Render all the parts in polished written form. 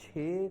6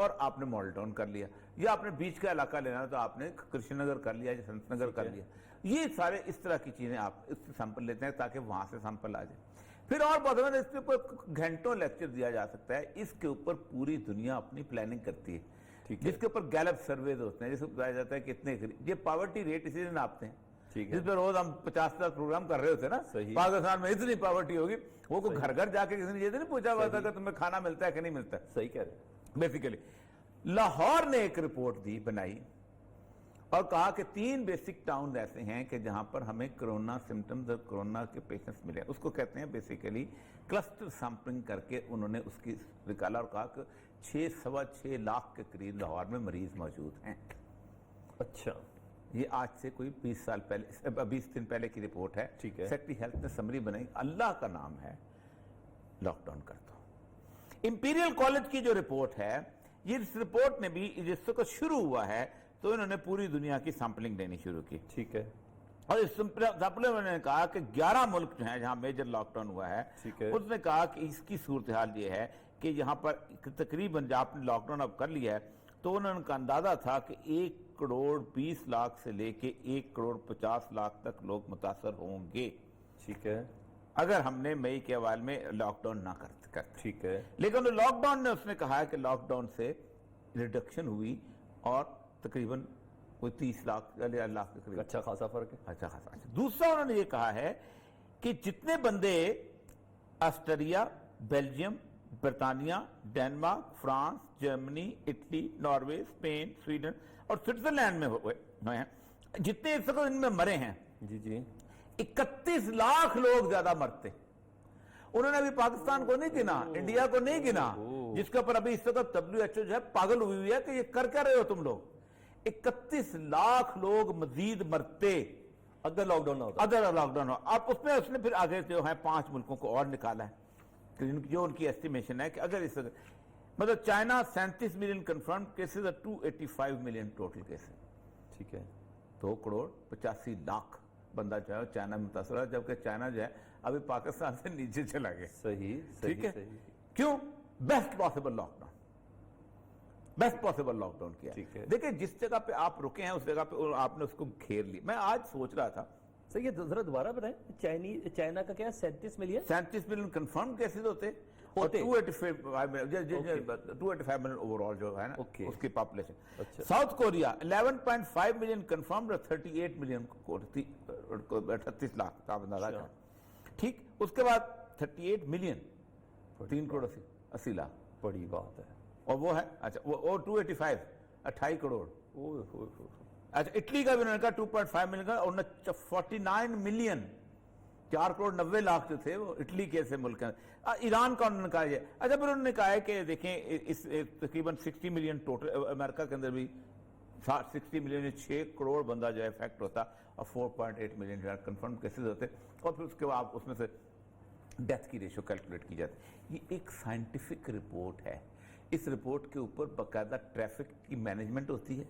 اور آپ نے ماڈل ٹاؤن کر لیا، یا آپ نے بیچ کا علاقہ لینا تو آپ نے کرشن نگر کر لیا یا سنت نگر کر لیا. یہ سارے اس طرح کی چیزیں آپ اس سے سیمپل لیتے ہیں تاکہ وہاں سے سیمپل آ جائے. پھر اور بہت زیادہ اس کے اوپر گھنٹوں لیکچر دیا جا سکتا ہے. اس کے اوپر پوری دنیا اپنی پلاننگ کرتی ہے، جس کے اوپر گیلپ سرویز ہوتے ہیں، جس کو بتایا جاتا ہے کتنے یہ پاورٹی ریٹ اسی سے ناپتے ہیں. جس پہ روز ہم 50 پروگرام کر رہے ہوتے ہیں نا، پاکستان میں اتنی پاورٹی ہوگی، وہ کو گھر گھر جا کے کسی نے یہ نہیں پوچھا ہوا تھا کہ تمہیں کھانا ملتا ہے کہ نہیں ملتا ہے. صحیح کہہ رہے ہیں. بیسیکلی لاہور نے ایک رپورٹ دی بنائی اور کہا کہ 3 بیسک ٹاؤن ایسے ہیں کہ جہاں پر ہمیں کرونا سمٹمز اور کرونا کے پیشنٹس ملے. اس کو کہتے ہیں بیسیکلی کلسٹر سیمپلنگ کر کے انہوں نے اس کی نکالا اور کہا کہ 6.25 لاکھ کے قریب لاہور میں مریض موجود ہیں. اچھا، یہ آج سے کوئی 20 سال پہلے 20 دن پہلے کی رپورٹ ہے. ٹھیک ہے. سیکٹری ہیلتھ نے سمری بنائی، اللہ کا نام ہے لاک ڈاؤن کر دو. امپیریل کالج کی جو رپورٹ ہے، یہ اس رپورٹ نے بھی جس وقت شروع ہوا ہے تو انہوں نے پوری دنیا کی سیمپلنگ لینی شروع کی. ٹھیک ہے. اور اس سیمپلنگ میں نے کہا کہ 11 ملک جو ہیں جہاں میجر لاک ڈاؤن ہوا ہے، اس نے کہا کہ اس کی صورتحال یہ ہے کہ یہاں پر تقریباً جب آپ نے لاک ڈاؤن اب کر لیا ہے تو انہوں نے کا اندازہ تھا کہ 1 کروڑ 20 لاکھ سے لے کے 1 کروڑ 50 لاکھ تک لوگ متاثر ہوں گے. ٹھیک ہے. اگر ہم نے مئی کے اوائل میں لاک ڈاؤن نہ کرتے. ٹھیک ہے. لیکن لاک ڈاؤن نے اس نے کہا ہے کہ لاک ڈاؤن سے ریڈکشن ہوئی اور تقریباً کوئی 30 لاکھ کے قریب. اچھا خاصا فرق ہے. اچھا خاصا. دوسرا انہوں نے یہ کہا ہے کہ جتنے بندے آسٹریا، بیلجیم، برطانیہ، Denmark, France, Germany, Italy, Norway, Spain, Sweden اور سوئٹزرلینڈ میں ہوئے ہیں، جتنے اس وقت ان میں مرے ہیں، جی 31 لاکھ لوگ زیادہ مرتے. انہوں نے ابھی پاکستان کو نہیں گنا، انڈیا کو نہیں گنا، جس کے اوپر ابھی اس وقت WHO جو ہے پاگل ہوئی ہے کہ یہ کر کیا رہے ہو تم لوگ. 31 لاکھ لوگ مزید مرتے اگر لاک ڈاؤن نہ ہوتا. اگر لاک ڈاؤن ہو. اب اس نے پھر آگے جو ہے 5 ملکوں کو اور نکالا ہے جو ان کی ایسٹیمیشن ہے کہ اگر اس مطلب چائنا 37 ملین کنفرم کیسز اور 285 ملین ٹوٹل کیسز. ٹھیک ہے. 2 کروڑ 85 لاکھ بندہ جو ہے چائنا میں متاثر ہے، جبکہ چائنا جو ہے ابھی پاکستان سے نیچے چلا گیا. صحیح. ٹھیک ہے. کیوں؟ Best possible lockdown, best possible lockdown کیا. دیکھیں جس جگہ پہ آپ رکے ہیں اس جگہ پہ آپ نے اس کو گھیر لی. میں آج سوچ رہا تھا صحیح ہے، ذرا دوبارہ بتائیں. چائنا کا کیا 37 ملین کنفرم کیسز ہوتے اور 285 ملین اوور آل جو ہے نا اس کی population. South Korea 11.5 million confirm اور 38 ملین 38 لاکھ کا اندازہ ہے. ٹھیک. اس کے بعد 38 ملین 3 کروڑ 80 لاکھ. بڑی بات ہے. اور وہ ہے اچھا وہ 285 28 کروڑ. اچھا اٹلی کا بھی انہوں نے کہا 2.5 ملین کا، اور 49 ملین 4 کروڑ 90 لاکھ جو تھے وہ اٹلی کے ایسے ملک ہیں. ایران کا انہوں نے کہا یہ. اچھا پھر انہوں نے کہا ہے کہ دیکھیں اس تقریباً 60 ملین ٹوٹل امریکہ کے اندر بھی 60 ملین 6 کروڑ بندہ جو ہے افیکٹ ہوتا اور 4.8 ملین جو ہے کنفرم کیسز ہوتے، اور پھر اس کے بعد اس میں سے ڈیتھ کی ریشو کیلکولیٹ کی جاتی. یہ ایک سائنٹیفک رپورٹ ہے. اس رپورٹ کے اوپر باقاعدہ ٹریفک کی مینجمنٹ ہوتی ہے.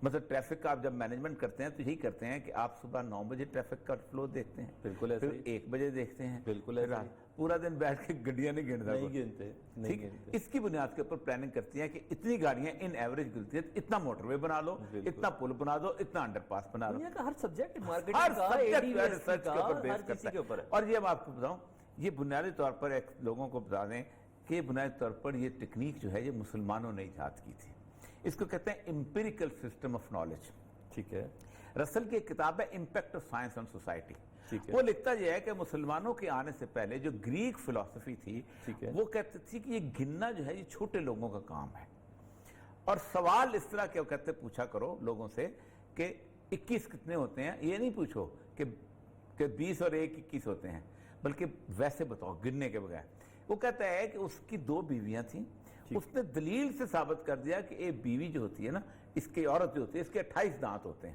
مطلب ٹریفک کا آپ جب مینجمنٹ کرتے ہیں تو یہی کرتے ہیں کہ آپ صبح 9 بجے ٹریفک کا فلو دیکھتے ہیں، بالکل ایسے پھر 1 بجے دیکھتے ہیں، بالکل ایسے پورا دن بیٹھ کے گڈیاں نہیں گنتے. ٹھیک. اس کی بنیاد کے اوپر پلاننگ کرتی ہیں کہ اتنی گاڑیاں ان ایوریج گلتی ہیں، اتنا موٹر وے بنا لو، اتنا پل بنا دو، اتنا انڈر پاس بنا لو. دنیا کا ہر سبجیکٹ ریسرچ کے اوپر بیس کرتا ہے. اور یہ میں آپ کو بتاؤں، یہ بنیادی طور پر ایک لوگوں کو بتا دیں کہ یہ بنیادی طور پر یہ ٹیکنیک جو ہے یہ مسلمانوں نے ایجاد کی تھی. اس کو کہتے ہیں امپیریکل سسٹم آف نالج. ٹھیک ہے. رسل کی ایک کتاب ہے impact of science on society. وہ لکھتا یہ ہے کہ مسلمانوں کے آنے سے پہلے جو گریک فلسفی تھی وہ کہتے تھی کہ یہ گننا جو ہے یہ چھوٹے لوگوں کا کام ہے. اور سوال اس طرح کے کہتے پوچھا کرو لوگوں سے کہ 21 کتنے ہوتے ہیں. یہ نہیں پوچھو کہ 20 اور 1 21 ہوتے ہیں، بلکہ ویسے بتاؤ گننے کے بغیر. وہ کہتا ہے کہ اس کی 2 بیویاں تھیں. اس نے دلیل سے ثابت کر دیا کہ ایک بیوی جو ہوتی ہے نا، اس کی عورت جو ہوتی ہے اس کے 28 دانت ہوتے ہیں.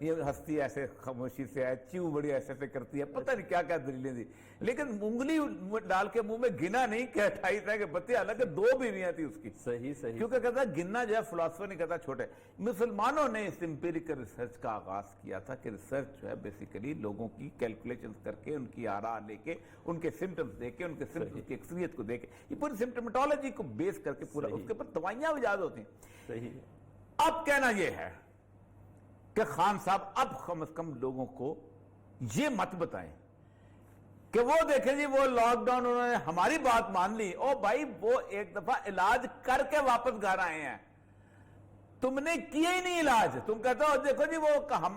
یہ ہستی ایسے خاموشی سے ہے, چیو بڑی ایسے ایسے کرتی ہے, پتہ نہیں کیا کیا دلیلیں دی, لیکن انگلی ڈال کے منہ میں گنا نہیں کہ 28 ہے کہ بتی, حالانکہ 2 بیویاں تھی اس کی. صحیح صحیح. کیونکہ کہتا ہے گننا جو ہے فلاسفر نہیں کہتا چھوٹے. مسلمانوں نے اس امپیریکل ریسرچ کا آغاز کیا تھا کہ ریسرچ جو ہے بیسیکلی لوگوں کی کیلکولیشنز کر کے, ان کی آراء لے کے, ان کے سمٹمز دے کے, ان کے سمٹمز کی اکثریت کو دے کے, یہ پوری سمٹمٹولوجی کو بیس کر کے پورا, اس کے اوپر دوائیاں ایجاد ہوتی ہیں. صحیح. اب کہنا یہ ہے کہ خان صاحب اب کم از کم لوگوں کو یہ مت بتائیں کہ وہ دیکھیں جی وہ لاک ڈاؤن انہوں نے ہماری بات مان لی. او بھائی وہ ایک دفعہ علاج کر کے واپس گھر آئے ہیں, تم نے کیا ہی نہیں علاج. تم کہتے ہو دیکھو جی وہ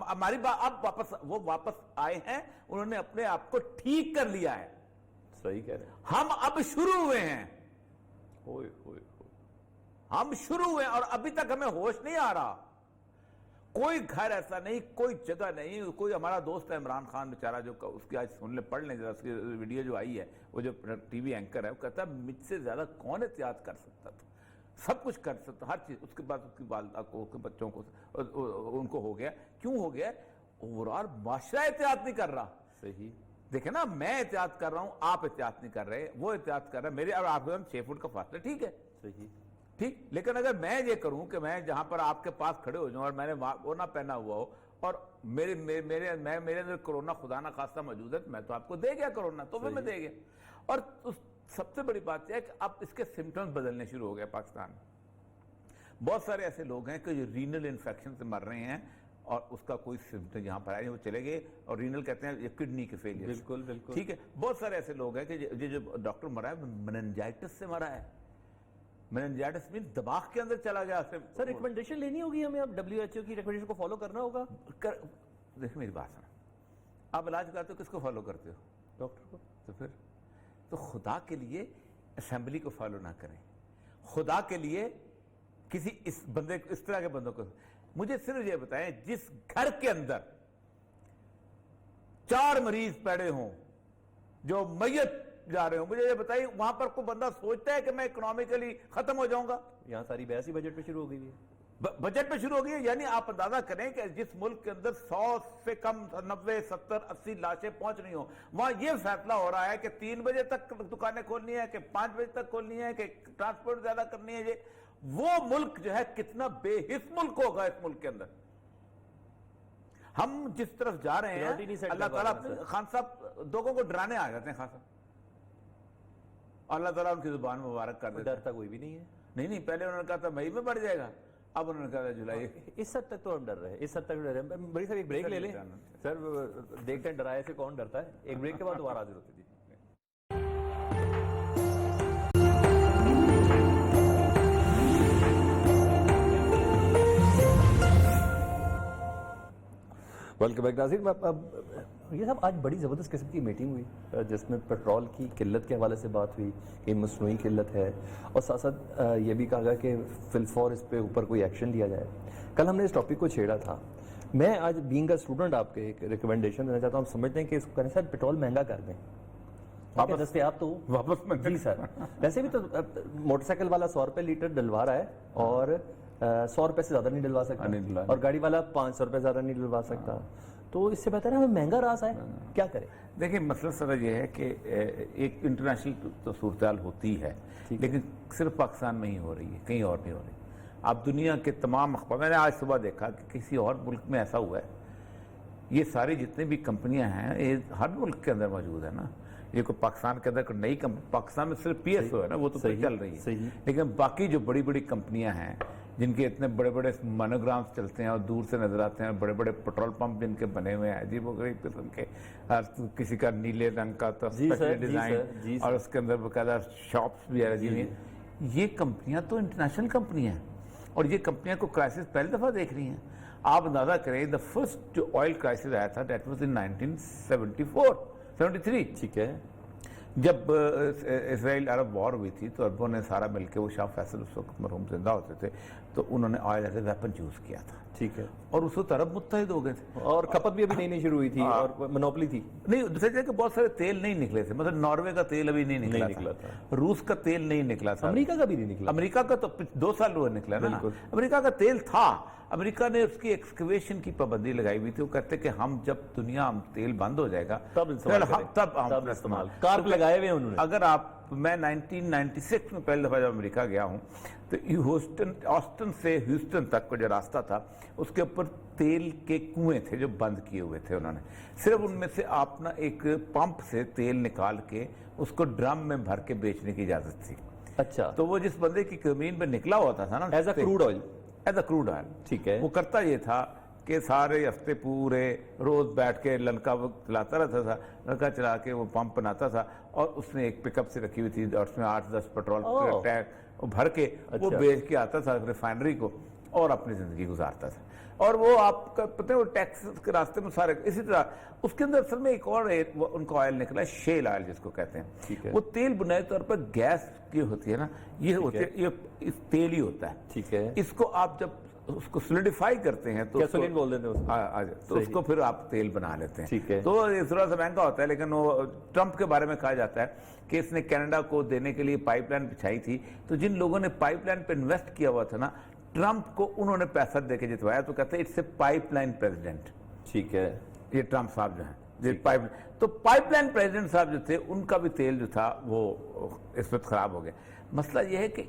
ہماری بات, اب وہ واپس آئے ہیں, انہوں نے اپنے آپ کو ٹھیک کر لیا ہے. صحیح کہہ رہے ہیں. ہم اب شروع ہوئے ہیں, ہوئے ہم شروع ہوئے اور ابھی تک ہمیں ہوش نہیں آ رہا. کوئی گھر ایسا نہیں, کوئی جگہ نہیں. کوئی ہمارا دوست ہے عمران خان بیچارہ, جو اس کی آج سن لیں, پڑھ لیں ذرا, اس کی ویڈیو جو آئی ہے, وہ جو ٹی وی اینکر ہے, وہ کہتا ہے مجھ سے زیادہ کون احتیاط کر سکتا تھا, سب کچھ کر سکتا, ہر چیز. اس کے بعد اس کی والدہ کو, اس کے بچوں کو, ان کو ہو گیا. کیوں ہو گیا؟ اوورآل معاشرہ احتیاط نہیں کر رہا. صحیح. دیکھیں نا, میں احتیاط کر رہا ہوں, آپ احتیاط نہیں کر رہے, وہ احتیاط کر رہا ہے. میرے اور آپ کے 6 فٹ کا فاصلہ ٹھیک ہے, صحیح ٹھیک, لیکن اگر میں یہ کروں کہ میں جہاں پر آپ کے پاس کھڑے ہو جاؤں اور میں نے وہ نہ پہنا ہوا ہو اور میرے اندر کرونا خدا نہ خواستہ موجود ہے, میں تو آپ کو دے گیا کرونا, تو میں دے گیا. اور سب سے بڑی بات یہ ہے کہ اب اس کے سمٹمز بدلنے شروع ہو گئے پاکستان میں. بہت سارے ایسے لوگ ہیں کہ جو رینل انفیکشن سے مر رہے ہیں اور اس کا کوئی سمٹم یہاں پر آئے, وہ چلے گئے, اور رینل کہتے ہیں یہ کڈنی کے فیلئر. بالکل بالکل ٹھیک ہے. بہت سارے ایسے لوگ ہیں کہ جو ڈاکٹر مرا ہے مننجائٹس سے مرا ہے. مننجائٹس میں دماغ کے اندر چلا گیا. سر ریکمنڈیشن لینی ہوگی ہمیں, اب WHO کی ریکمنڈیشن کو فالو کرنا ہوگا. دیکھ میری بات سن, آپ علاج کرتے ہو کس کو فالو کرتے ہو؟ ڈاکٹر کو. تو پھر تو خدا کے لیے اسمبلی کو فالو نہ کریں, خدا کے لیے کسی اس بندے اس طرح کے بندوں کو. مجھے صرف یہ بتائیں, جس گھر کے اندر 4 مریض پڑے ہوں جو میت جا رہے ہوں, مجھے یہ بتائیے وہاں پر کوئی بندہ سوچتا ہے کہ میں اکنامیکلی ختم ہو جاؤں گا؟ یہاں ساری بحث ہی بجٹ پہ شروع ہو گئی ہے. بجٹ پہ شروع ہو گئی ہے. یعنی آپ اندازہ کریں کہ جس ملک کے اندر 100 سے کم 90 70 80 لاشیں پہنچ رہی ہوں, وہاں یہ فیصلہ ہو رہا ہے کہ 3 بجے تک دکانیں کھولنی ہے, کہ 5 بجے تک کھولنی ہے, کہ ٹرانسپورٹ زیادہ کرنی ہے. وہ ملک جو ہے کتنا بے حس ملک ہوگا اس ملک کے اندر. ہم جس طرف جا رہے ہیں, اللہ تعالیٰ خان صاحب لوگوں کو ڈرانے آ جاتے ہیں. خان صاحب اللہ تعالیٰ ان کی زبان مبارک کر دیتا. ڈرتا کوئی بھی نہیں ہے. نہیں, پہلے انہوں نے کہا تھا مئی میں بڑھ جائے گا, اب انہوں نے کہا تھا جولائی. اس حد تک تو ہم ڈر رہے ہیں, اس حد تک ڈر رہے ہیں. بڑی صاحب ایک بریک لے لیں سر, دیکھتے ہیں ڈرائے سے کون ڈرتا ہے. ایک بریک کے بعد دوبارہ حاضر ہوتی تھی. ویلکم بیک ناظرین. یہ صاحب آج بڑی زبردست قسم کی میٹنگ ہوئی جس میں پیٹرول کی قلت کے حوالے سے بات ہوئی کہ مصنوعی قلت ہے, اور ساتھ ساتھ یہ بھی کہا گیا کہ فی الفور اس پہ اوپر کوئی ایکشن لیا جائے. کل ہم نے اس ٹاپک کو چھیڑا تھا. میں آج بینگ اے اسٹوڈنٹ آپ کے ایک ریکمنڈیشن دینا چاہتا ہوں. ہم سمجھتے ہیں کہ اس کو کہنے سر پیٹرول مہنگا کر دیں, دستیاب تو واپس. جی سر, ویسے بھی تو موٹر سائیکل والا 100 روپے لیٹر ڈلوا رہا ہے اور 100 روپے سے زیادہ نہیں ڈلوا سکتا, اور گاڑی والا 500 روپے زیادہ نہیں ڈلوا سکتا. تو اس سے بہتر ہے ہمیں مہنگا راس ہے, کیا کریں؟ دیکھیں مسئلہ سر یہ ہے کہ ایک انٹرنیشنل تو صورتحال ہوتی ہے, لیکن صرف پاکستان میں ہی ہو رہی ہے, کہیں اور نہیں ہو رہی. اب دنیا کے تمام اخبار, میں نے آج صبح دیکھا کہ کسی اور ملک میں ایسا ہوا ہے. یہ ساری جتنی بھی کمپنیاں ہیں یہ ہر ملک کے اندر موجود ہے نا. یہ کوئی پاکستان کے اندر کوئی نئی پاکستان میں صرف پی ایس او ہے نا, وہ تو چل رہی ہے, لیکن باقی جو بڑی بڑی کمپنیاں ہیں جن کے اتنے بڑے بڑے مونوگرامز چلتے ہیں اور دور سے نظر آتے ہیں, بڑے بڑے پیٹرول پمپ جن کے بنے ہوئے ہیں عجیب و غریب قسم کے, کسی کا نیلے رنگ کا تو ڈیزائن, اور اس کے اندر باقاعدہ شاپس بھی ہے. یہ کمپنیاں تو انٹرنیشنل کمپنیاں ہیں, اور یہ کمپنیاں کو کرائسس پہلی دفعہ دیکھ رہی ہیں. آپ اندازہ کریں دا فرسٹ جو آئل کرائسس آیا تھا دیٹ واز ان 1973. ٹھیک ہے. جب اسرائیل عرب وار ہوئی تھی تو عربوں نے سارا مل کے, وہ شاہ فیصل اس وقت مرحوم زندہ ہوتے تھے, تو انہوں نے oil as a weapon use کیا تھا. ٹھیک ہے. اور اس وقت عرب متحد ہو گئے تھے اور کھپت بھی ابھی نئی شروع ہوئی تھی اور منوپلی تھی. نہیں دوسرے کہ بہت سارے تیل نہیں نکلے تھے, مطلب ناروے کا تیل ابھی نہیں نکلا تھا, روس کا تیل نہیں نکلا تھا, امریکہ کا بھی نہیں نکلا. امریکہ کا تو 2 سال ہوئے نکلا نا. امریکہ کا تیل تھا, امریکہ نے اس کی ایکسکیویشن کی پابندی لگائی ہوئی تھی. وہ کہتے کہ ہم جب دنیا تیل بند ہو جائے گا تب ہم استعمال کارپ لگائے ہوئے انہوں نے. اگر آپ, میں 1996 میں پہلی دفعہ جب امریکہ گیا ہوں تو آسٹن سے ہیوسٹن تک کا جو راستہ تھا اس کے اوپر تیل کے کنویں تھے جو بند کیے ہوئے تھے انہوں نے. صرف ان میں سے آپ نا ایک پمپ سے تیل نکال کے اس کو ڈرم میں بھر کے بیچنے کی اجازت تھی. اچھا, تو وہ جس بندے کی زمین پہ نکلا ہوتا تھا نا as a crude oil, as a crude oil, ٹھیک ہے, وہ کرتا یہ تھا کہ سارے ہفتے پورے روز بیٹھ کے لڑکا وہ چلاتا رہتا تھا, لڑکا چلا کے وہ پمپ بناتا تھا اور اس نے ایک پک اپ سے رکھی ہوئی تھی اور اس میں 8-10 پیٹرول ٹینک بھر کے وہ بیچ کے آتا تھا ریفائنری کو اور اپنی زندگی گزارتا تھا. اور وہ آپ کا پتہ ہے وہ ٹیکس کے راستے میں سارے اسی طرح اس کے اندر اصل میں ایک اور ان کا آئل نکلا ہے, شیل آئل جس کو کہتے ہیں. وہ تیل بنیادی طور پر گیس کی ہوتی ہے نا, یہ ہوتی ہے, یہ تیل ہی ہوتا ہے. ٹھیک ہے, اس کو آپ جب اس کو سولیڈیفائی کرتے ہیں تو گیسولین بول دیتے ہیں تو اس کو پھر آپ تیل بنا لیتے ہیں. ٹھیک ہے, تو یہ تھوڑا سا مہنگا ہوتا ہے, لیکن وہ ٹرمپ کے بارے میں کہا جاتا ہے کہ اس نے کینیڈا کو دینے کے لیے پائپ لائن بچھائی تھی. تو جن لوگوں نے پائپ لائن پہ انویسٹ کیا ہوا تھا نا, ٹرمپ کو انہوں نے پیسہ دے کے جتوایا, تو کہتے ہیں it's a pipeline president. ٹھیک ہے, یہ ٹرمپ صاحب جو ہیں تو پائپ لائن پریزیڈنٹ صاحب جو تھے ان کا بھی تیل جو تھا وہ اس وقت خراب ہو گیا. مسئلہ یہ ہے کہ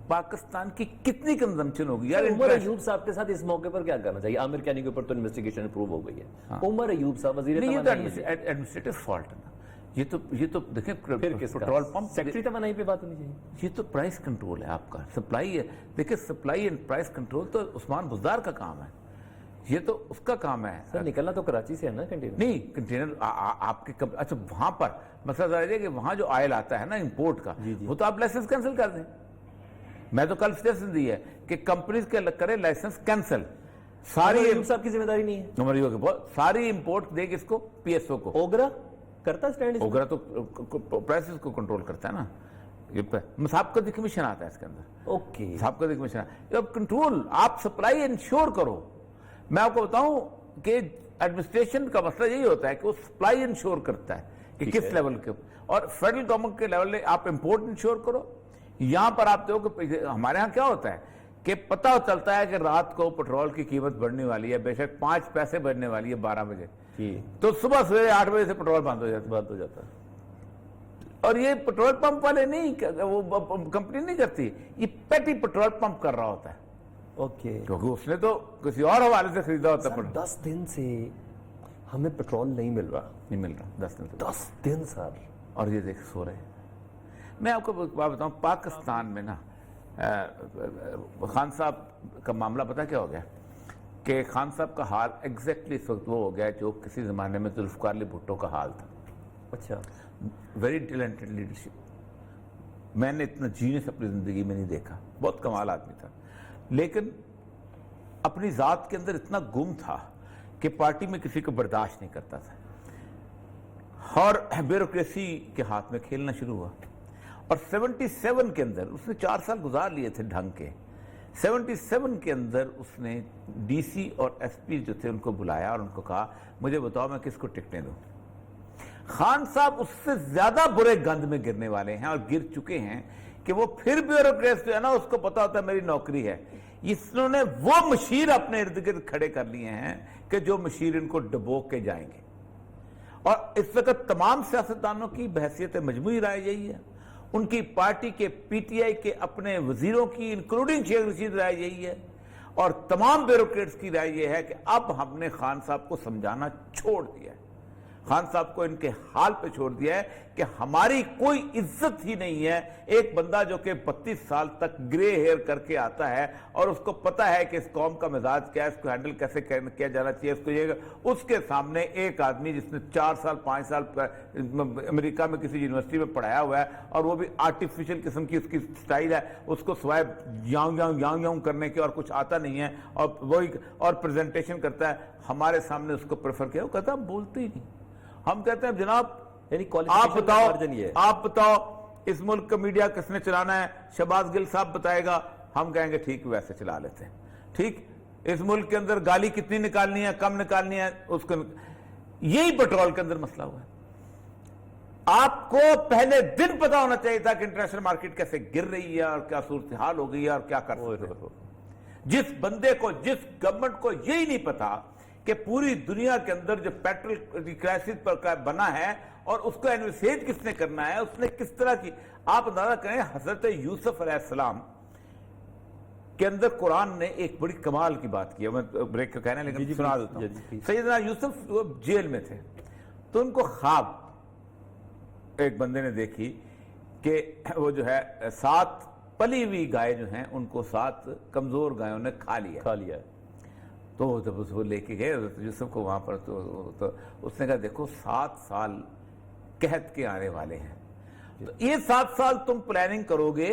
پاکستان کی کتنی کنزمپشن ہوگی یار. عمر ایوب صاحب کے ساتھ اس موقع پر کیا کرنا چاہیے؟ عامر کیانی کے اوپر تو انویسٹیگیشن اپروو ہو گئی ہے. عمر ایوب صاحب وزیر ایڈمنسٹریٹو فالٹ ہے نا. یہ تو دیکھیں پیٹرول پمپ سیکٹری توانائی پہ بات ہونی چاہیے. یہ تو پرائس کنٹرول ہے آپ کا, سپلائی ہے. دیکھیں سپلائی اینڈ پرائس کنٹرول تو عثمان بزدار کا کام ہے, یہ تو اس کا کام ہے. سر نکلنا تو کراچی سے ہے نا کنٹینر. نہیں کنٹینر آپ کے اچھا وہاں پر مسئلہ ظاہر ہے کہ وہاں جو آئل آتا ہے نا امپورٹ کا, وہ تو آپ لائسنس کینسل کر دیں. میں تو کل سٹیشن دی ہے کہ کمپنیز کے کرے لائسنس کینسل. ساری صاحب کی ذمہ داری نہیں ہے, ساری امپورٹ دے گی اس کو پی ایس او کو. اوگرا کرتا سٹینڈ, اوگرا تو پرائسز کو کنٹرول کرتا ہے نا. یہ مسابقتی کمیشن آتا ہے اس کے اندر. اوکے, مسابقتی کمیشن اب کنٹرول آپ سپلائی انشور کرو. میں آپ کو بتاؤں کہ ایڈمنسٹریشن کا مسئلہ یہی ہوتا ہے کہ وہ سپلائی انشور کرتا ہے کہ کس لیول کے, اور فیڈرل گورنمنٹ کے لیول میں آپ امپورٹ انشور کرو. یہاں پر آپ دیکھو کہ ہمارے ہاں کیا ہوتا ہے کہ پتہ چلتا ہے کہ رات کو پٹرول کی قیمت بڑھنے والی ہے, بے شک 5 پیسے بڑھنے والی ہے 12 بجے, تو صبح سویرے 8 بجے سے پٹرول بند ہو جاتا ہے. اور یہ پٹرول پمپ والے نہیں, وہ کمپنی نہیں کرتی, یہ پیٹی پٹرول پمپ کر رہا ہوتا ہے. اوکے, کیونکہ اس نے تو کسی اور حوالے سے خریدا ہوتا ہے. 10 دن سے ہمیں پٹرول نہیں مل رہا. 10 دن سر, اور یہ دیکھ سو رہے. میں آپ کو بات بتاؤں, پاکستان میں نا خان صاحب کا معاملہ پتہ کیا ہو گیا کہ خان صاحب کا حال ایگزیکٹلی اس وقت وہ ہو گیا جو کسی زمانے میں ذوالفقار علی بھٹو کا حال تھا. اچھا, ویری ٹیلنٹڈ لیڈرشپ. میں نے اتنا جینس اپنی زندگی میں نہیں دیکھا, بہت کمال آدمی تھا, لیکن اپنی ذات کے اندر اتنا گم تھا کہ پارٹی میں کسی کو برداشت نہیں کرتا تھا, اور بیوروکریسی کے ہاتھ میں کھیلنا شروع ہوا. اور 77 کے اندر اس نے 4 سال گزار لیے تھے ڈھنگ کے. 77 کے اندر اس نے ڈی سی اور ایس پی جو تھے ان کو بلایا اور ان کو کہا مجھے بتاؤ میں کس کو ٹکٹیں دوں. خان صاحب اس سے زیادہ برے گند میں گرنے والے ہیں اور گر چکے ہیں کہ وہ پھر بیوروکریٹ جو ہے نا اس کو پتا ہوتا ہے میری نوکری ہے. انہوں نے وہ مشیر اپنے ارد گرد کھڑے کر لیے ہیں کہ جو مشیر ان کو ڈبو کے جائیں گے. اور اس وقت تمام سیاستدانوں کی بحثیت مجموعی رائے یہی ہے, ان کی پارٹی کے پی ٹی آئی کے اپنے وزیروں کی انکلوڈنگ شیخ رشید رائے یہی ہے, اور تمام بیوروکریٹس کی رائے یہ ہے کہ اب ہم نے خان صاحب کو سمجھانا چھوڑ دیا ہے. خان صاحب کو ان کے حال پہ چھوڑ دیا ہے کہ ہماری کوئی عزت ہی نہیں ہے. ایک بندہ جو کہ 32 سال تک گرے ہیئر کر کے آتا ہے اور اس کو پتا ہے کہ اس قوم کا مزاج کیا ہے, اس کو ہینڈل کیسے کیا جانا چاہیے, اس کو یہ, اس کے سامنے ایک آدمی جس نے 4 سال 5 سال امریکہ میں کسی یونیورسٹی میں پڑھایا ہوا ہے اور وہ بھی آرٹیفیشل قسم کی اس کی سٹائل ہے, اس کو سوائے یاؤں کرنے کے اور کچھ آتا نہیں ہے, اور وہی اور پریزنٹیشن کرتا ہے. ہمارے سامنے اس کو پریفر کیا, وہ کہتا ہے ہم بولتے ہی نہیں. ہم کہتے ہیں جناب آپ بتاؤ اس ملک کا میڈیا کس نے چلانا ہے, شہباز گل صاحب بتائے گا, ہم کہیں گے ٹھیک ویسے چلا لیتے ہیں. ٹھیک, اس ملک کے اندر گالی کتنی نکالنی ہے، کم نکالنی ہے، اس کو یہی پیٹرول کے اندر مسئلہ ہوا ہے۔ آپ کو پہلے دن پتا ہونا چاہیے تھا کہ انٹرنیشنل مارکیٹ کیسے گر رہی ہے اور کیا صورتحال ہو گئی ہے اور کیا کر سکتے ہیں۔ جس بندے کو، جس گورنمنٹ کو یہی نہیں پتا کہ پوری دنیا کے اندر جو پیٹرول کرائسس پر بنا ہے اور اس کو انویسیج کس نے کرنا ہے، اس نے کس طرح کی، آپ اندازہ کریں حضرت یوسف علیہ السلام کے اندر قرآن نے ایک بڑی کمال کی بات کی ہے، میں بریک کا کہنا ہے لیکن سنا دیتا ہوں۔ سیدنا یوسف وہ جیل میں تھے تو ان کو خواب ایک بندے نے دیکھی کہ وہ جو ہے 7 پلی ہوئی گائے جو ہیں ان کو 7 کمزور گایوں نے کھا لیا ہے۔ تو جب اس کو لے کے گئے حضرت یوسف کو وہاں پر تو اس نے کہا دیکھو 7 سال قحط کے آنے والے ہیں، تو یہ 7 سال تم پلاننگ کرو گے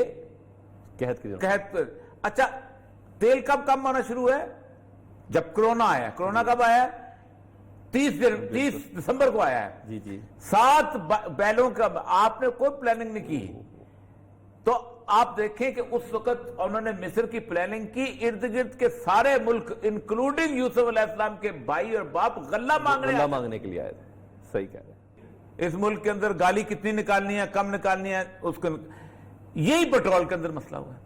قحط پر۔ اچھا تیل کب کم آنا شروع ہے؟ جب کرونا آیا۔ کرونا کب آیا؟ 30 دسمبر کو آیا ہے۔ 7 بیلوں کا آپ نے کوئی پلاننگ نہیں کی، تو آپ دیکھیں کہ اس وقت انہوں نے مصر کی پلاننگ کی، ارد گرد کے سارے ملک انکلوڈنگ یوسف علیہ السلام کے بھائی اور باپ غلہ مانگنے کے لیے آئے تھے۔ صحیح کہہ رہے ہیں۔ اس ملک کے اندر گالی کتنی نکالنی ہے، کم نکالنی ہے، اس کو یہی پیٹرول کے اندر مسئلہ ہوا ہے۔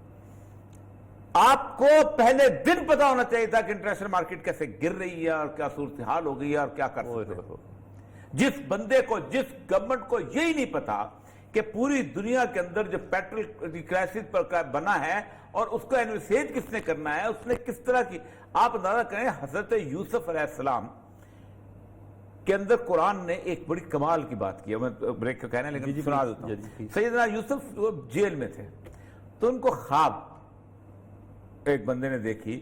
آپ کو پہلے دن پتا ہونا چاہیے تھا کہ انٹرنیشنل مارکیٹ کیسے گر رہی ہے اور کیا صورتحال ہو گئی ہے اور کیا کر سکتے ہیں۔ جس بندے کو، جس گورنمنٹ کو یہی نہیں پتا کہ پوری دنیا کے اندر جو پیٹرول کرائسس پر بنا ہے اور اس کو انویسیج کس نے کرنا ہے، اس نے کس طرح کی، آپ اندازہ کریں حضرت یوسف علیہ السلام کے اندر قرآن نے ایک بڑی کمال کی بات کی ہے، میں بریک کا کہنا ہے لیکن سنا دیتا ہوں۔ سیدنا یوسف وہ جیل میں تھے تو ان کو خواب ایک بندے نے دیکھی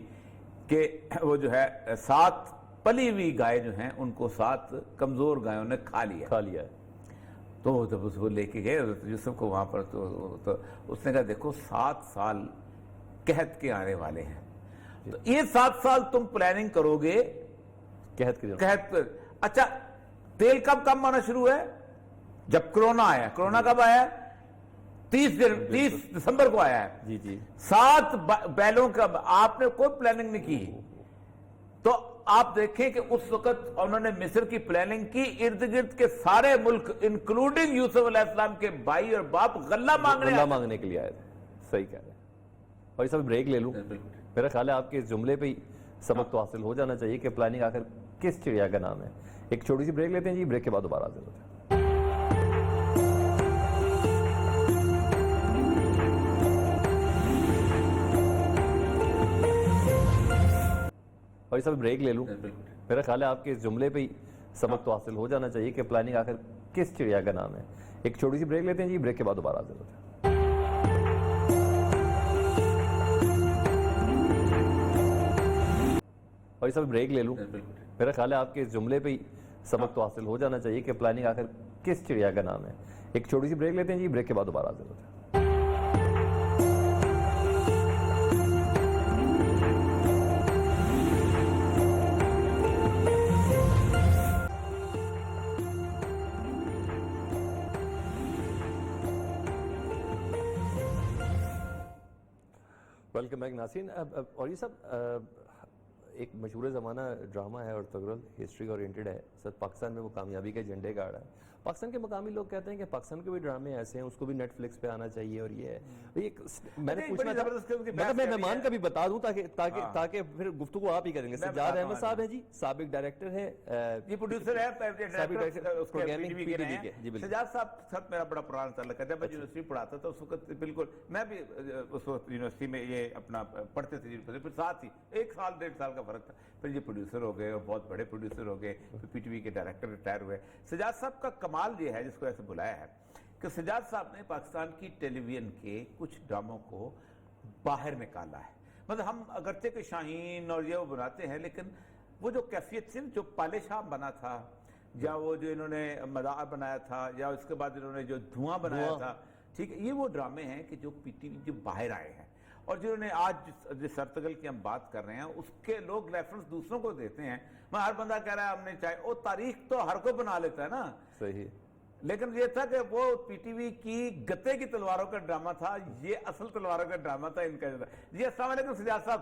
کہ وہ جو ہے 7 پلی ہوئی گائے جو ہیں ان کو 7 کمزور گایوں نے کھا لیا ہے۔ تو جب اس کو لے کے گئے حضرت یوسف کو وہاں پر تو اس نے کہا دیکھو 7 سال قحط کے آنے والے ہیں، تو یہ 7 سال تم پلاننگ کرو گے قحط پر۔ اچھا تیل کب کم آنا شروع ہے؟ جب کرونا آیا۔ کرونا کب آیا؟ 30 دسمبر کو آیا ہے۔ 7 بیلوں کا آپ نے کوئی پلاننگ نہیں کی، تو آپ دیکھیں کہ اس وقت انہوں نے مصر کی پلاننگ کی، ارد گرد کے سارے ملک انکلوڈنگ یوسف علیہ السلام کے بھائی اور باپ غلہ مانگنے کے لیے آئے تھے۔ صحیح کہہ رہے ہیں۔ اور اس میں بریک لے لوں، میرا خیال ہے آپ کے اس جملے پہ ہی سبق تو حاصل ہو جانا چاہیے کہ پلاننگ آخر کس چڑیا کا نام ہے۔ ایک چھوٹی سی بریک لیتے ہیں جی، بریک کے بعد دوبارہ حاضر ہوتے ہیں۔ اور اس میں بریک لے لوں، میرا خیال ہے آپ کے اس جملے پہ ہی سبق تو حاصل ہو جانا چاہیے کہ پلاننگ آخر کس چڑیا کا نام ہے۔ ایک چھوٹی سی بریک لیتے ہیں جی، بریک کے بعد دوبارہ حاضر ہوتے ہیں۔ اور اس میں بریک لے لوں، میرا خیال ہے آپ کے اس جملے پہ ہی سبق تو حاصل ہو جانا چاہیے کہ پلاننگ آخر کس چڑیا کا نام ہے۔ ایک چھوٹی سی بریک لیتے ہیں جی، بریک کے بعد دوبارہ حاضر ہوتے ہیں۔ ویلکم بیک ناظرین۔ اور یہ سب ایک مشہور زمانہ ڈرامہ ہے اور تغرل ہسٹری اورینٹڈ ہے، سر پاکستان میں وہ کامیابی کے جھنڈے گاڑ رہا ہے۔ پاکستان کے مقامی لوگ کہتے ہیں کہ پاکستان کے بھی ڈرامے ایسے ہیں، اس کو بھی نیٹ فلکس پہ آنا چاہیے، اور یہ ہے میں نے پوچھنا تھا، مطلب میں مہمان کا بھی بتا دوں تاکہ پھر گفتگو آپ ہی کریں گے۔ سجاد احمد صاحب ہیں جی، سابق ڈائریکٹر ہیں، یہ پروڈیوسر ہے سجاد صاحب ساتھ میرا بڑا پرانا تعلق ہے۔ جب میں یونیورسٹی پڑھاتا تھا اس وقت بالکل میں بھی اس وقت یونیورسٹی میں یہ اپنا پڑھتے تھے، پھر ساتھ ہی 1 سال 1.5 سال کا فرق تھا، پھر یہ پروڈیوسر ہو گئے اور بہت بڑے پروڈیوسر ہو گئے، پھر پی ٹی وی کے ڈائریکٹر ریٹائر ہوئے۔ سجاد صاحب کا کمال یہ ہے جس کو ایسے بلایا ہے کہ سجاد صاحب نے پاکستان کی ٹیلی ویژن کے کچھ ڈراموں کو باہر نکالا ہے۔ مطلب ہم اگرچہ کہ شاہین اور یہ وہ بناتے ہیں، لیکن وہ جو کیفیت سے جو پالش شاہ بنا تھا، یا وہ جو انہوں نے مداح بنایا تھا، یا اس کے بعد انہوں نے جو دھواں بنایا تھا، ٹھیک ہے، یہ وہ ڈرامے ہیں کہ جو پی ٹی وی جو باہر آئے ہیں، اور جنہوں نے آج جس سرتگل کی ہم بات کر رہے ہیں اس کے لوگ ریفرنس دوسروں کو دیتے ہیں۔ میں ہر بندہ کہہ رہا ہے ہم نے چاہے، وہ تاریخ تو ہر کوئی بنا لیتا ہے نا، صحیح، لیکن یہ تھا کہ وہ پی ٹی وی کی گتے کی تلواروں کا ڈرامہ تھا، یہ اصل تلواروں کا ڈرامہ تھا ان کا۔ جی السلام علیکم سجاد صاحب۔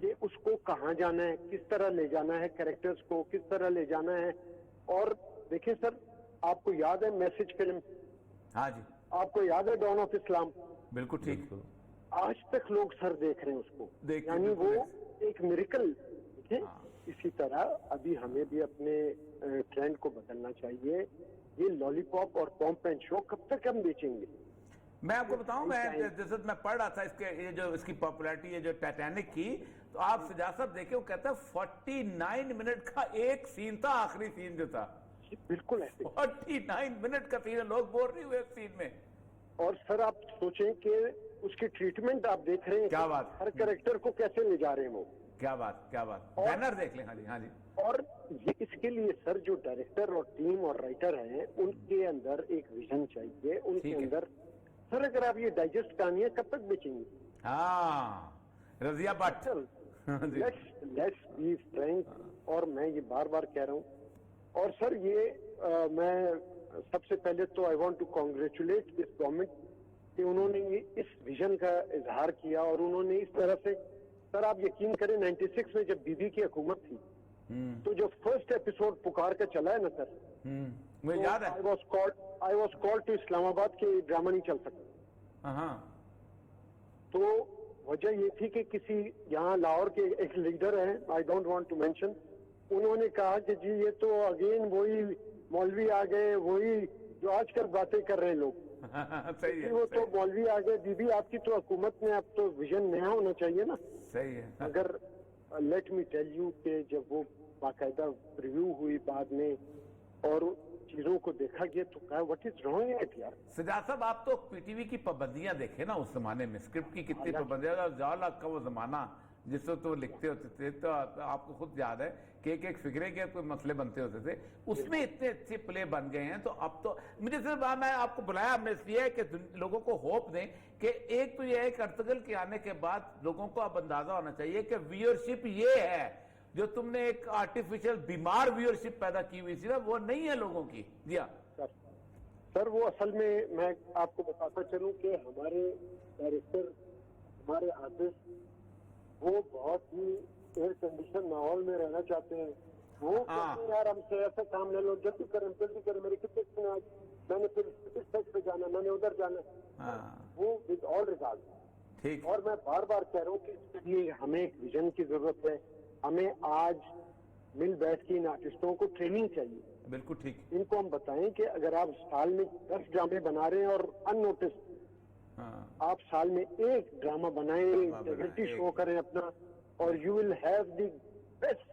کہ اس کو کہاں جانا ہے, کس طرح لے جانا ہے, کریکٹرز کو کس طرح لے جانا ہے. اور دیکھیں سر, آپ کو یاد ہے میسج فلم, ہاں جی آپ کو یاد ہے ڈان آف اسلام, بالکل ٹھیک. آج تک لوگ سر دیکھ رہے ہیں اس کو, دیکھیں یعنی بالکل وہ ایک میریکل. دیکھیں اسی طرح ابھی ہمیں بھی اپنے ٹرینڈ کو بدلنا چاہیے. یہ لالی پاپ اور پومپ اینڈ شو کب تک ہم بیچیں گے؟ میں آپ کو بتاؤں, میں جیسے میں پڑھ رہا تھا اس کے یہ جو اس کی پاپولیرٹی ہے جو ٹائٹینک کی, تو آپ سجاد صاحب دیکھیں وہ کہتا ہے 49 منٹ کا ایک سین تھا, آخری سین جو تھا بالکل ایسے 49 منٹ کا سین ہے, لوگ بول رہے ہوئے اس سین میں. اور سر آپ سوچیں کہ اس کی ٹریٹمنٹ آپ دیکھ رہے ہیں, کیا بات, ہر کریکٹر کو کیسے لے جا رہے ہیں وہ, کیا بات, کیا بات, بینر دیکھ لیں. ہاں جی, ہاں جی. اور یہ اس کے لیے سر جو ڈائریکٹر اور ٹیم اور رائٹر ہیں ان کے اندر ایک ویژن چاہیے, ان کے اندر. سر اگر آپ یہ ڈائجسٹ کہانی ہے کب تک بیچیں گے؟ ہاں Razia Butt, let's be frank. اور میں یہ بار بار کہہ رہا ہوں, اور سر یہ میں سب سے پہلے تو I want to congratulate this government کہ انہوں نے یہ اس ویژن کا اظہار کیا, اور انہوں نے اس طرح سے. سر آپ یقین کریں 96 میں جب بی بی کی حکومت تھی تو جو فرسٹ ایپیسوڈ پکار کا چلا ہے نا سر, مجھے یاد ہے, آئی واز کالڈ ٹو اسلام آباد کہ ڈرامہ نہیں چل سکتا. تو وجہ یہ تھی کہ کسی یہاں لاہور کے ایک لیڈر ہیں, I don't want to mention, انہوں نے کہا کہ جی یہ تو اگین وہی مولوی آ گئے, وہی جو آج کل باتیں کر رہے ہیں لوگ. وہ تو مولوی آ گئے. بی بی آپ کی تو حکومت میں اب تو ویژن نیا ہونا چاہیے نا. صحیح ہے. اگر لیٹ می ٹیل یو کہ جب وہ باقاعدہ ریویو ہوئی بعد میں اور چیزوں کو دیکھا گیا تو کہا وٹ از رانگ ایٹ یار. سجاد صاحب آپ تو پی ٹی وی کی پابندیاں دیکھیں نا, اس زمانے میں اسکرپٹ کی کتنی پابندیاں, جالا کا وہ زمانہ جس وقت وہ لکھتے ہوتے تھے, تو آپ کو خود یاد ہے کہ ایک فکرے کے کوئی مسئلے بنتے ہوتے تھے, اس میں اتنے اچھے پلے بن گئے ہیں. تو اب تو مجھے صرف میں آپ کو بلایا ہم نے اس لیے کہ لوگوں کو ہوپ دیں کہ ایک تو یہ ہے کہ ارطغرل کے آنے کے بعد لوگوں کو اب اندازہ ہونا چاہیے کہ ویورشپ یہ ہے جو تم نے ایک آرٹیفیشل بیمار ویورشپ پیدا کی ہوئی تھی نا, وہ نہیں ہے لوگوں کی. جی ہاں سر, وہ اصل میں آپ کو بتاتا چلوں کہ ہمارے ڈائریکٹر, ہمارے آرٹسٹ, وہ بہت ہی ایئر کنڈیشن ماحول میں رہنا چاہتے ہیں. وہ کہتے ہیں یار ہم سے ایسا کام لے لو, جلدی کریں میرے کتنے دن آج, میں نے پھر اس سیٹ پہ جانا, میں نے ادھر جانا. وہ ود آل ریگارڈ. اور میں بار بار کہہ رہا ہوں کہ اس کے لیے ہمیں ایک ویژن کی ضرورت ہے. ہمیں آج مل بیٹھ کے ان آرٹسٹوں کو ٹریننگ چاہیے. بالکل ٹھیک. ان کو ہم بتائیں کہ اگر آپ سال میں 10 ڈرامے بنا رہے ہیں اور ان نوٹس, آپ سال میں ایک ڈرامہ بنائیں, انٹیگریٹی شو کریں اپنا, اور you will have the best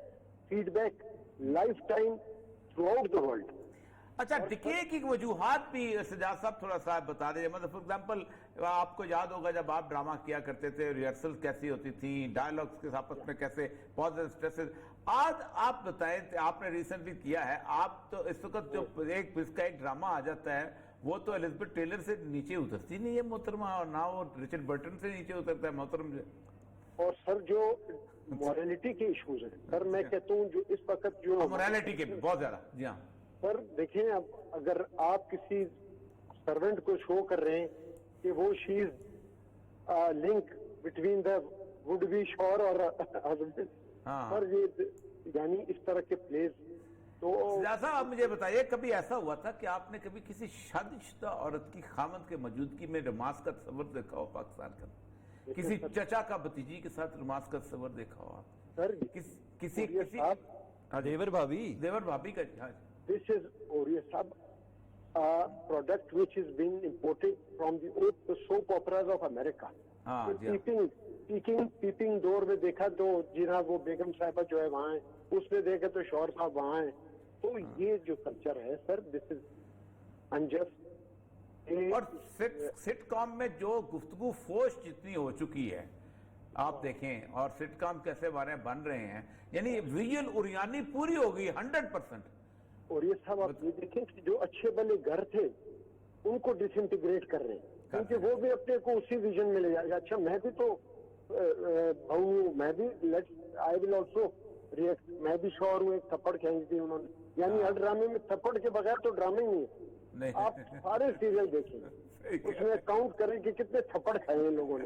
feedback lifetime throughout the world. اچھا, ڈکے کی وجوہات بھی سجاد صاحب تھوڑا سا بتا دیجیے. مطلب فار ایگزامپل آپ کو یاد ہوگا جب آپ ڈرامہ کیا کرتے تھے, ریہرسل کیسی ہوتی تھی, ڈائلاگس کے آپس میں کیسے پوزیٹیو اسٹریسز. آج آپ بتائیں, آپ نے ریسنٹلی کیا ہے, آپ تو اس وقت جو اس کا ایک ڈرامہ آ جاتا ہے وہ تو الزبتھ ٹیلر سے نیچے اترتی نہیں ہے محترمہ, اور نہ وہ رچرڈ برٹن سے نیچے اترتا ہے محترم. اور سر جو مورالٹی کے ایشوز ہیں سر, میں کہتا ہوں جو اس وقت جو مورالٹی کے بھی بہت زیادہ. جی ہاں سر دیکھیں, اب اگر آپ کسی سرونٹ کو شو کر رہے ہیں کہ وہ she is link between the would be sure اور ہسبینڈ, سر یہ یعنی اس طرح کے پلیز. تو صاحب آپ مجھے بتائیے, کبھی ایسا ہوا تھا کہ آپ نے کبھی کسی شادی شدہ عورت کی خامند کے موجودگی میں رومانس کا تصور دیکھا ہو پاکستان کا؟ کسی چچا کا بھتیجی کے ساتھ رومانس کا تصور دیکھا ہو آپ؟ سر کسی دیور بھابھی کا. This is Oriya Sab, a product which is being imported from the soap operas of America. Peeping ڈور میں دیکھا تو جناب وہ بیگم صاحبہ جو ہے وہاں ہیں, اس میں دیکھا تو شوہر صاحب وہاں ہیں. تو یہ جو کلچر ہے سر, دس از انجسٹ. اور سٹ کام میں جو گفتگو فوش جتنی ہو چکی ہے آپ دیکھیں, اور سٹ کام کیسے بن رہے ہیں, یعنی ویژن اوریانی پوری ہو گئی 100%. اور یہ صاحب آپ یہ دیکھیں کہ جو اچھے بلے گھر تھے ان کو ڈس انٹیگریٹ کر رہے ہیں, کیونکہ وہ بھی اپنے کو اسی ویژن میں لے جائے گا. اچھا میں بھی تو بہو, میں بھی آئی ول آلسو ریئیکٹ, میں بھی شوہر ہوں, ایک تھپڑ کھینچ دی انہوں نے. یعنی ہر ڈرامے میں تھپڑ کے بغیر تو ڈرامے ہی نہیں ہے. آپ سارے سیریل دیکھیں, اس میں کاؤنٹ کریں کہ کتنے تھپڑ کھائے ہیں لوگوں نے.